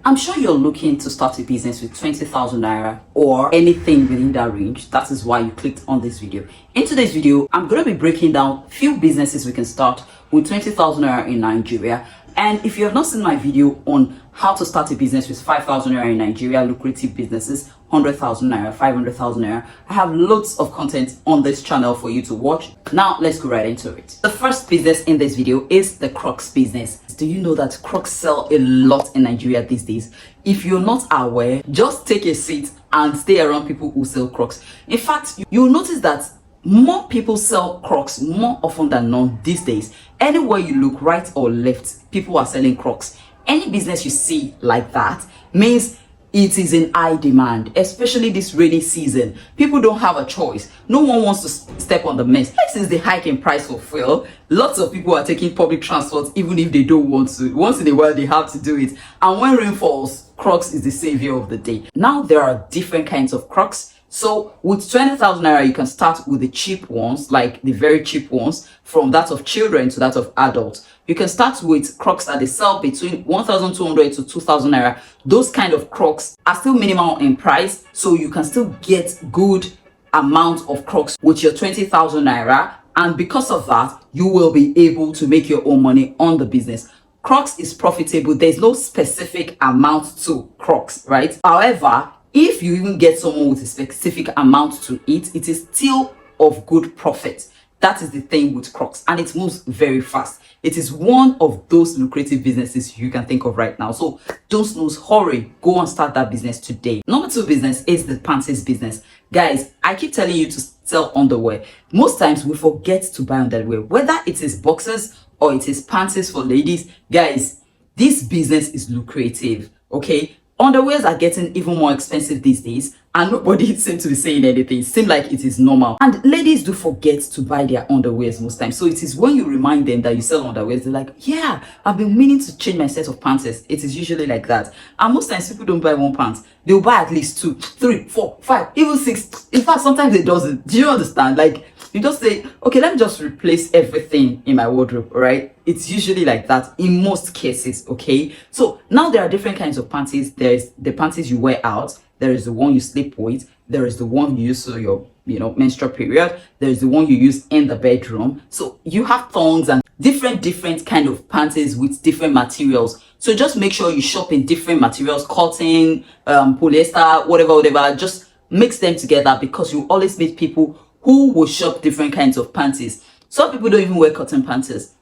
I'm sure you're looking to start a business with 20,000 naira or anything within that range. That is why you clicked on this video. In today's video, I'm going to be breaking down few businesses we can start with 20,000 naira in Nigeria. And if you have not seen my video on how to start a business with 5,000 naira in Nigeria, lucrative businesses, 100,000 naira, 500,000 naira, I have loads of content on this channel for you to watch. Now, let's go right into it. The first business in this video is the Crocs business. Do you know that Crocs sell a lot in Nigeria these days? If you're not aware, just take a seat and stay around people who sell Crocs. In fact, you'll notice that more people sell Crocs more often than not these days. Anywhere you look, right or left, people are selling Crocs. Any business you see like that means it is in high demand, especially this rainy season. People don't have a choice. No one wants to step on the mess. Since the hike in price of fuel, lots of people are taking public transport even if they don't want to. Once in a while, they have to do it. And when rain falls, Crocs is the savior of the day. Now, there are different kinds of Crocs. So with 20,000 naira, you can start with the cheap ones, like the very cheap ones, from that of children to that of adults. You can start with Crocs that they sell between 1,200 to 2,000 naira. Those kind of Crocs are still minimal in price, so you can still get good amount of Crocs with your 20,000 naira. And because of that, you will be able to make your own money on the business. Crocs is profitable. There's no specific amount to Crocs, right? However, if you even get someone with a specific amount to it, it is still of good profit. That is the thing with Crocs, and it moves very fast. It is one of those lucrative businesses you can think of right now. So don't snooze, hurry, go and start that business today. Number two business is the panties business. Guys, I keep telling you to sell underwear. Most times we forget to buy underwear, whether it is boxers or it is panties for ladies. Guys, this business is lucrative, okay? Underwears are getting even more expensive these days, and nobody seems to be saying anything. It seems like it is normal. And ladies do forget to buy their underwears most times. So it is when you remind them that you sell underwears, they're like, yeah, I've been meaning to change my set of pants. It is usually like that. And most times people don't buy one pant. They'll buy at least 2, 3, 4, 5, even 6. In fact, sometimes it doesn't. Do you understand? Like, you just say, okay, let me just replace everything in my wardrobe, right? It's usually like that in most cases, okay? So now there are different kinds of panties. There's the panties you wear out. There is the one you sleep with. There is the one you use for your, menstrual period. There is the one you use in the bedroom. So you have thongs and different kind of panties with different materials. So just make sure you shop in different materials, cotton, polyester, whatever. Just mix them together, because you always meet people who will shop different kinds of panties. Some people don't even wear cotton panties.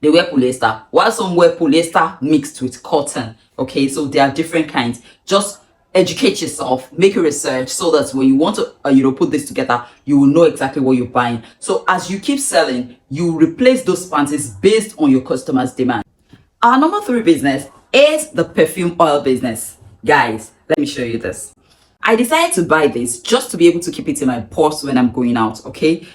They wear polyester, while some wear polyester mixed with cotton. Okay, so there are different kinds. Just educate yourself, make a research, so that when you want to put this together, you will know exactly what you're buying. So as you keep selling, you replace those panties based on your customers' demand. Our number 3 business is the perfume oil business. Guys, let me show you this. I decided to buy this just to be able to keep it in my purse when I'm going out, okay?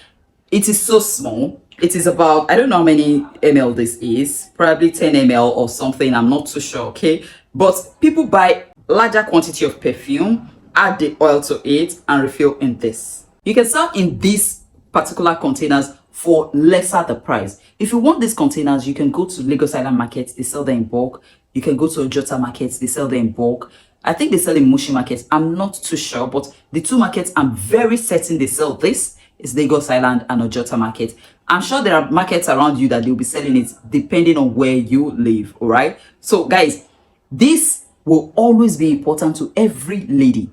It is so small. It is about, I don't know how many ml this is, probably 10 ml or something, I'm not too sure, okay? But people buy larger quantity of perfume, add the oil to it, and refill in this. You can sell in these particular containers for lesser the price. If you want these containers, you can go to Lagos Island markets, they sell them in bulk. You can go to Ojota markets, they sell them in bulk. I think they sell in Mushi markets. I'm not too sure, but the two markets I'm very certain they sell this is Lagos Island and Ojota market. I'm sure there are markets around you that they'll be selling it depending on where you live, all right? So guys, this will always be important to every lady,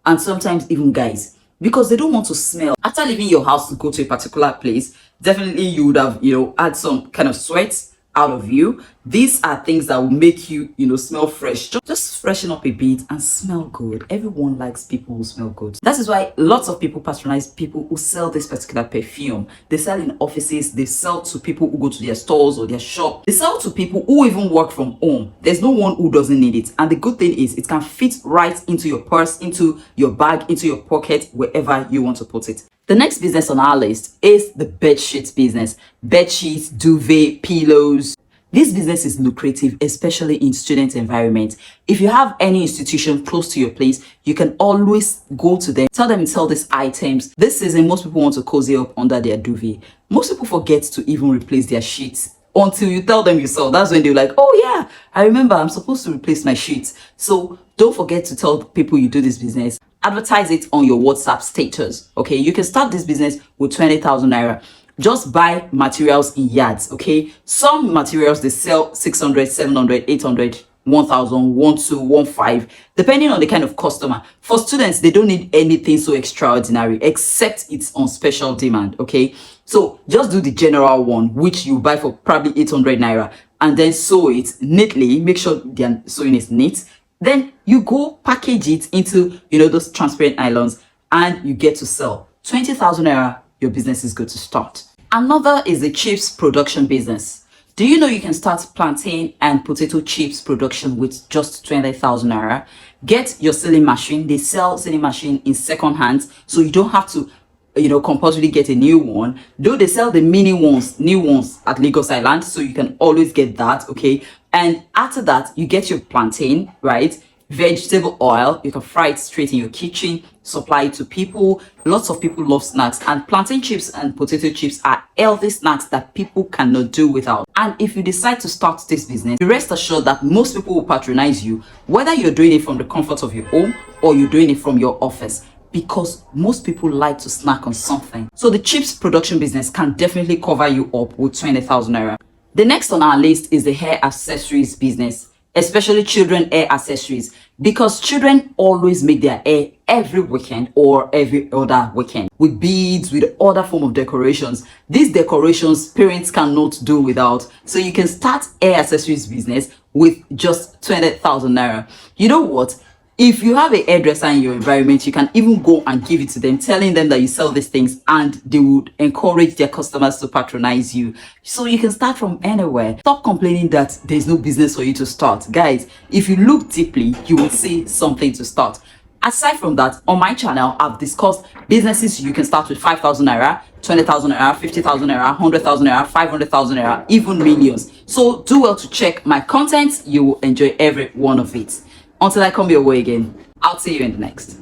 and sometimes even guys, because they don't want to smell. After leaving your house to go to a particular place, definitely you would have, had some kind of sweat out of you. These are things that will make you, smell fresh. Just freshen up a bit and smell good. Everyone likes people who smell good. That is why lots of people patronize people who sell this particular perfume. They sell in offices. They sell to people who go to their stores or their shop. They sell to people who even work from home. There's no one who doesn't need it. And the good thing is it can fit right into your purse, into your bag, into your pocket, wherever you want to put it. The next business on our list is the bed sheets business. Bed sheets, duvet, pillows. This business is lucrative, especially in student environments. If you have any institution close to your place, you can always go to them, tell them to sell these items. This season, most people want to cozy up under their duvet. Most people forget to even replace their sheets until you tell them you sell. That's when they're like, oh yeah, I remember I'm supposed to replace my sheets. So don't forget to tell people you do this business. Advertise it on your WhatsApp status. Okay, you can start this business with 20,000 naira. Just buy materials in yards. Okay, some materials they sell 600, 700, 800, 1,000, 1,2, 1,500, depending on the kind of customer. For students, they don't need anything so extraordinary except it's on special demand. Okay, so just do the general one, which you buy for probably 800 naira, and then sew it neatly. Make sure the sewing is neat. Then you go package it into, those transparent nylons, and you get to sell 20,000 naira. Your business is good to start. Another is the chips production business. Do you know you can start plantain and potato chips production with just 20,000 naira? Get your selling machine. They sell selling machine in second hand, so you don't have to compulsorily get a new one. Though they sell the mini ones, new ones at Lagos Island, so you can always get that. Okay, and after that you get your plantain, right? Vegetable oil, you can fry it straight in your kitchen, supply it to people. Lots of people love snacks, and plantain chips and potato chips are healthy snacks that people cannot do without. And if you decide to start this business, rest assured that most people will patronize you, whether you're doing it from the comfort of your home or you're doing it from your office, because most people like to snack on something. So the chips production business can definitely cover you up with 20,000 naira. The next on our list is the hair accessories business, especially children hair accessories, because children always make their hair every weekend or every other weekend with beads, with other form of decorations. These decorations parents cannot do without, so you can start hair accessories business with just 20,000 naira. You know what? If you have a hairdresser in your environment, you can even go and give it to them, telling them that you sell these things, and they would encourage their customers to patronize you. So you can start from anywhere. Stop complaining that there's no business for you to start. Guys, if you look deeply, you will see something to start. Aside from that, on my channel, I've discussed businesses you can start with 5,000 naira, 20,000 naira, 50,000 naira, 100,000 naira, 500,000 naira, even millions. So do well to check my content. You will enjoy every one of it. Until I come your way again, I'll see you in the next.